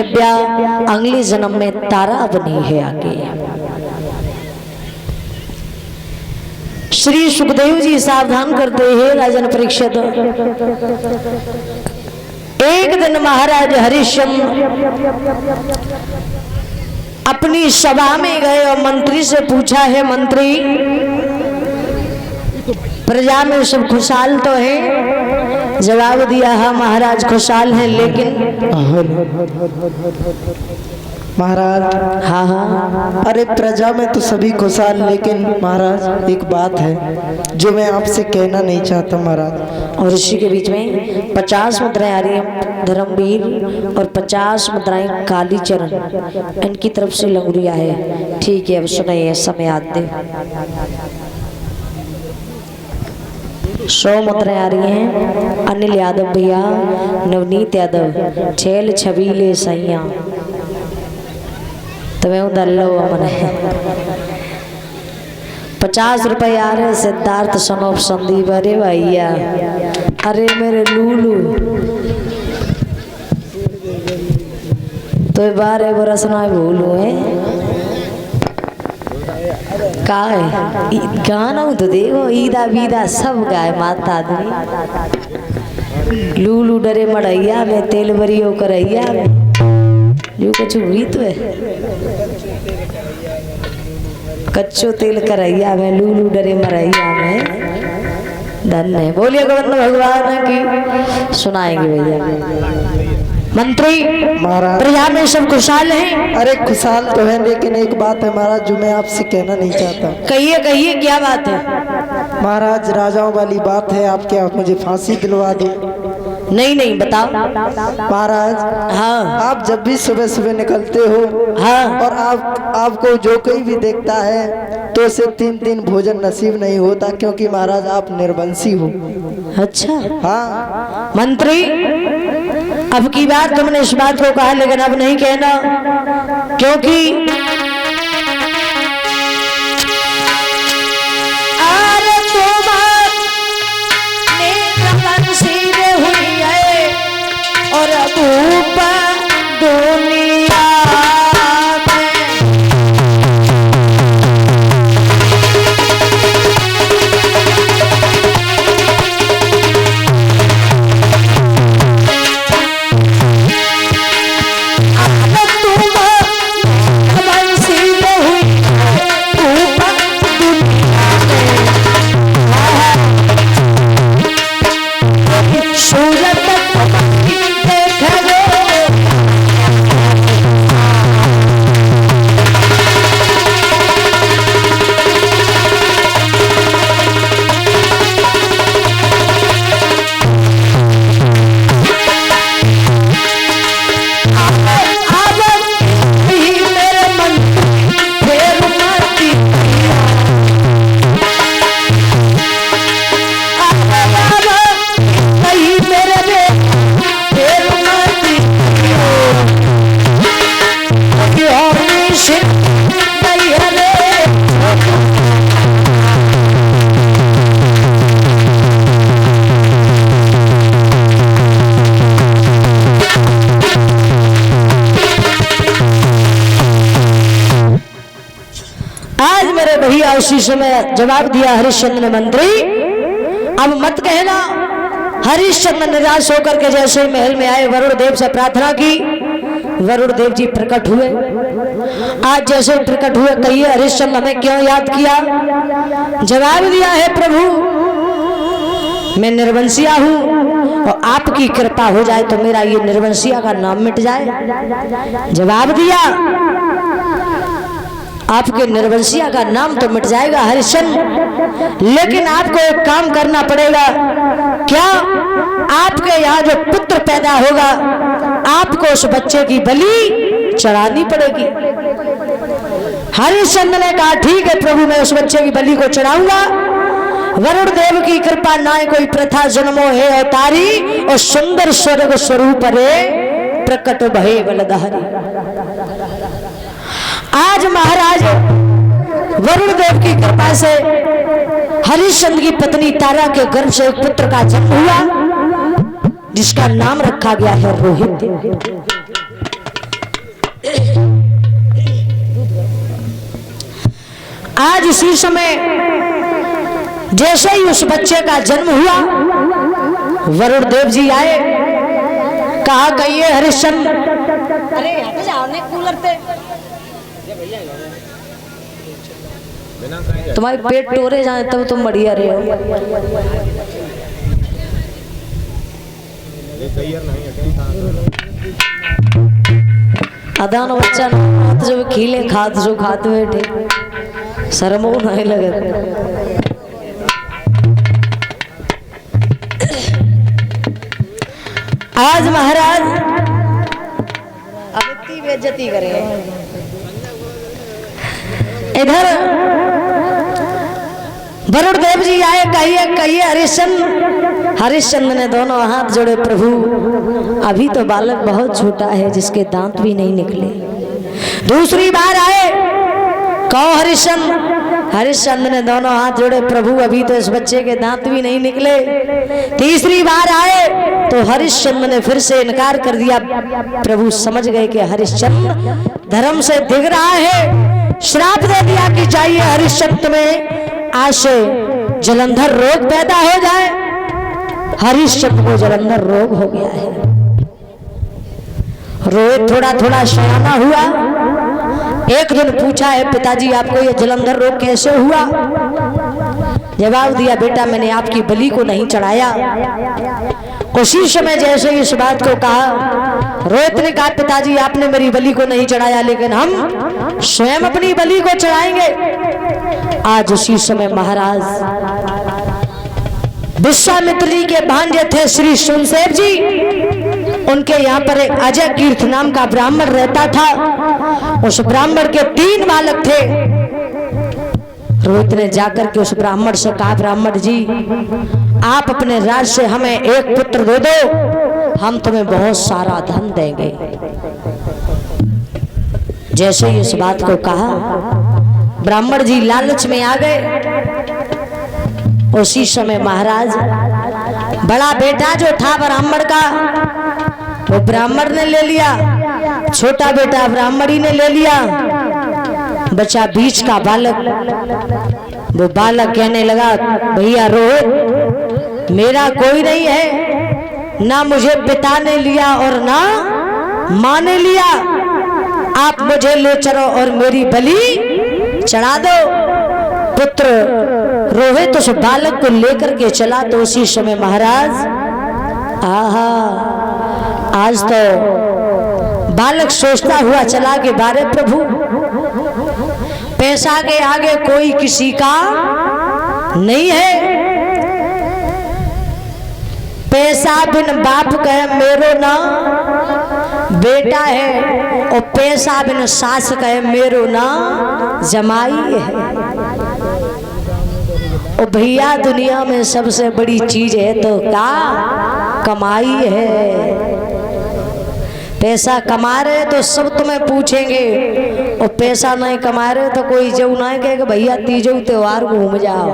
ब्या अगले जन्म में तारा बनी है आगे। श्री सुखदेव जी सावधान करते हैं राजन परीक्षित। एक दिन महाराज हरिश्चंद्र अपनी सभा में गए और मंत्री से पूछा है, मंत्री प्रजा में सब खुशहाल तो है? जवाब दिया, हाँ महाराज खुशहाल है, लेकिन महाराज हाँ हाँ अरे प्रजा में तो सभी खुशहाल, लेकिन महाराज एक बात है जो मैं आपसे कहना नहीं चाहता महाराज। और ऋषि के बीच में 50 मुद्राएं आ रही हैं धर्मवीर और 50 मुद्राएं कालीचरण, इनकी तरफ से लंगुरिया है। ठीक है, अब सुनाइए, समय आते 100 मुद्राएं आ रही हैं। अनिल यादव भैया, नवनीत यादव, छेल छबीले सैया तुम्हें उधर लो मन 50 रुपए आ रहे सिद्धार्थ सनोप संदीप। अरे भैया, अरे मेरे लूलू तो 12 बरस ना भूलू है का है गाना तो देखो, ईदा बीदा सब गाय माता आदमी। लूलू डरे मड़ैया में तेल बरियो करैया में जो कुछ हुई तो है, कच्चो तेल करैया में लूलू डरे मरैया में। धन्य है, बोलिए गोविंद भगवान की। सुनाएंगे भैया। मंत्री महाराज प्रजा में सब खुशहाल हैं? अरे खुशहाल तो है, लेकिन एक बात है महाराज जो मैं आपसे कहना नहीं चाहता। कहिए कहिए, क्या बात है? महाराज राजाओं वाली बात है, आप क्या मुझे फांसी दिलवा दो? नहीं नहीं, बताओ। महाराज हाँ आप जब भी सुबह सुबह निकलते हो हाँ और आपको जो कोई भी देखता है तो उसे 3 दिन भोजन नसीब नहीं होता, क्योंकि महाराज आप निर्वंशी हो। अच्छा हाँ मंत्री, अब की बार तुमने इस बात को कहा, लेकिन अब नहीं कहना, क्योंकि और ऊपर दुनिया उसी समय जवाब दिया हरिश्चंद्र ने, मंत्री अब मत कहना। हरिश्चंद्र निराश होकर के जैसे महल में आए, वरुण देव से प्रार्थना की, वरुण देव जी प्रकट हुए। आज जैसे प्रकट हुए, कहिए हरिश्चंद्र हमें क्यों याद किया? जवाब दिया है, प्रभु मैं निर्वंशिया हूँ और आपकी कृपा हो जाए तो मेरा ये निर्वंशिया का नाम मिट जाए। जवाब दिया, आपके निर्वंशिया का नाम तो मिट जाएगा हरिश्चंद्र, लेकिन आपको एक काम करना पड़ेगा। क्या? आपके यहाँ जो पुत्र पैदा होगा, आपको उस बच्चे की बलि चढ़ानी पड़ेगी। हरिश्चंद्र ने कहा, ठीक है प्रभु, मैं उस बच्चे की बलि को चढ़ाऊंगा। वरुण देव की कृपा नाय कोई प्रथा जन्मो है अवतारी, और सुंदर स्वर्ग स्वरूप रे प्रकट भये बलधारी। आज महाराज वरुण देव की कृपा से हरिश्चंद्र की पत्नी तारा के गर्भ से एक पुत्र का जन्म हुआ, जिसका नाम रखा गया है रोहित। आज उसी समय जैसे ही उस बच्चे का जन्म हुआ, वरुण देव जी आए, कहा कहिए हरिश्चंद्र, अरे यहाँ पे जाओ ने कूलर पे, तुम्हारे पेट टोरे जाए तब तुम बढ़िया रहे हो। अदान बच्चा जो खीले खाद जो खाते बैठे शर्मो नहीं लगे। आज महाराज अब इतनी बेइज्जती करें। इधर वरुण देव जी आए, कहिए कहिए हरिश्चंद्र। हरिश्चंद्र ने दोनों हाथ जोड़े, प्रभु अभी तो बालक बहुत छोटा है जिसके दांत भी नहीं निकले। दूसरी बार आए, कहो हरिश्चंद्र। हरिश्चंद्र ने दोनों हाथ जोड़े, प्रभु अभी तो इस बच्चे के दांत भी नहीं निकले। तीसरी बार आए तो हरिश्चंद्र ने फिर से इनकार कर दिया। प्रभु समझ गए कि हरिश्चंद्र धर्म से दिग रहा है, श्राप दे दिया कि चाहिए हरिश्चंद्र में आज से जलंधर रोग पैदा हो जाए। हरिश्चंद्र को जलंधर रोग हो गया है। रोहित थोड़ा थोड़ा सयाना हुआ। एक दिन पूछा है, पिताजी आपको ये जलंधर रोग कैसे हुआ? जवाब दिया, बेटा मैंने आपकी बलि को नहीं चढ़ाया। उसी समय जैसे इस बात को कहा, रोहित ने कहा, पिताजी आपने मेरी बलि को नहीं चढ़ाया, लेकिन हम स्वयं अपनी बलि को चढ़ाएंगे। आज उसी समय महाराज विश्वामित्र जी के भांजे थे श्री सुनसेव जी, उनके यहाँ पर एक अजय कीर्थ नाम का ब्राह्मण रहता था। उस ब्राह्मण के 3 बालक थे। रोहित ने जाकर के उस ब्राह्मण से कहा, ब्राह्मण जी आप अपने राज से हमें एक पुत्र दे दो, हम तुम्हें बहुत सारा धन देंगे। जैसे ही इस बात को कहा, ब्राह्मण जी लालच में आ गए। उसी समय महाराज बड़ा बेटा जो था ब्राह्मण का, वो ब्राह्मण ने ले लिया, छोटा बेटा ब्राह्मणी ने ले लिया, बचा बीच का बालक। वो बालक कहने लगा, भैया रोहित मेरा कोई नहीं है, ना मुझे पिता ने लिया और ना माँ ने लिया, आप मुझे ले चलो और मेरी बलि चढ़ा दो। पुत्र रोहित उस बालक को लेकर के चला तो उसी समय महाराज, आहा आज तो बालक सोचता हुआ चला कि बारे प्रभु पैसा के आगे कोई किसी का नहीं है। पैसा बिन बाप कहे मेरो ना बेटा है, और पैसा बिन सास कहे मेरो ना जमाई है। और भैया दुनिया में सबसे बड़ी चीज है तो क्या? कमाई है। पैसा कमा रहे तो सब तुम्हें पूछेंगे, और पैसा नहीं कमा रहे तो कोई जो ना कहेगा भैया तीजो त्योहार घूम जाओ।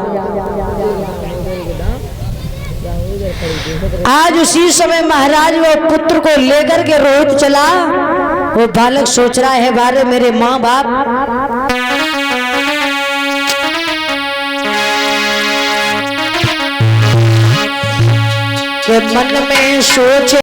आज उसी समय महाराज वो पुत्र को लेकर के रोहित चला। वो बालक सोच रहा है, बारे मेरे माँ बाप के मन में सोच